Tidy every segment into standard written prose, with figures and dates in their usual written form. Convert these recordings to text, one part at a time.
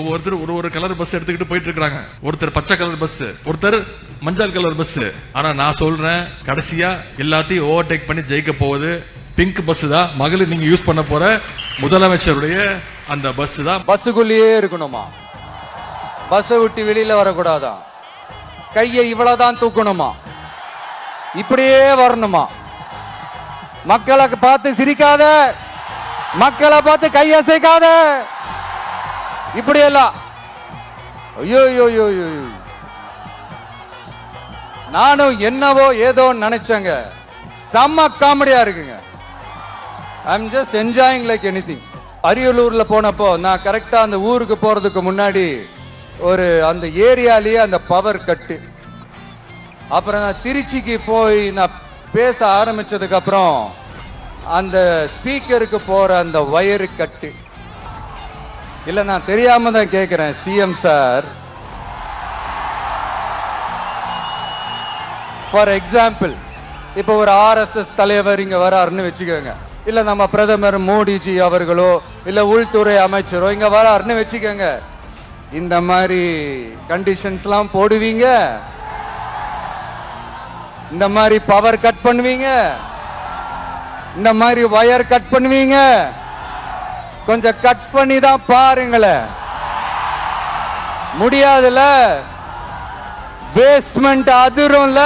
ஒருத்தர் ஒரு colour bus எடுத்துக்கிட்டு போயிட்டு இருக்காங்க. ஒருத்தர் பச்சை கலர் பஸ், ஒருத்தர் மஞ்சள் கலர் பஸ். ஆனா நான் சொல்றேன், கடைசியா எல்லாத்தையும் ஓவர்டேக் பண்ணி ஜெயிக்க போவது பிங்க் பஸ் தான். மகளிர் நீங்க யூஸ் பண்ண போற முதலமைச்சருடைய அந்த பஸ் தான். பஸ்ஸுக்குள்ளேயே இருக்கணுமா? பஸ்ஸை விட்டு வெளியில வரக்கூடாதா? கையை இவ்வளவுதான் தூக்கணுமா? இப்படியே வரணுமா? மக்களை பார்த்து சிரிக்காத, மக்களை பார்த்து கையசைக்காத, இப்படியெல்லாம். ஐயோ நானும் என்னவோ ஏதோ நினைச்சேங்க. செம்ம காமெடியா இருக்குங்க. I'm just enjoying like anything. அரியலூர்ல போனப்போ நான் கரெக்டா அந்த ஊருக்கு போறதுக்கு முன்னாடி ஒரு அந்த ஏரியாலேயே அந்த பவர் கட்டு. அப்புறம் நான் திருச்சிக்கு போய் நான் பேச ஆரம்பிச்சதுக்கு அப்புறம் அந்த ஸ்பீக்கருக்கு போற அந்த வயரு கட்டு. இல்ல நான் தெரியாம தான் கேட்கிறேன் சிஎம் சார். ஃபார் எக்ஸாம்பிள், இப்ப ஒரு ஆர்எஸ்எஸ் தலைவர் இங்க வராருன்னு வச்சுக்கோங்க, இல்ல நம்ம பிரதமர் மோடிஜி அவர்களோ இல்ல உள்துறை அமைச்சரோ இங்க வராருன்னு வச்சுக்கோங்க. இந்த மாதிரி கண்டிஷன்ஸ்லாம் போடுவீங்க, இந்த மாதிரி பவர் கட் பண்ணுவீங்க, இந்த மாதிரி வயர் கட் பண்ணுவீங்க. கொஞ்சம் கட் பண்ணி தான் பாருங்களேன். முடியாதுல, பேஸ்மெண்ட் அதிரும்ல.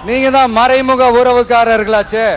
நீங்க தான் மறைமுக உறவுக்காரர்களாச்சே.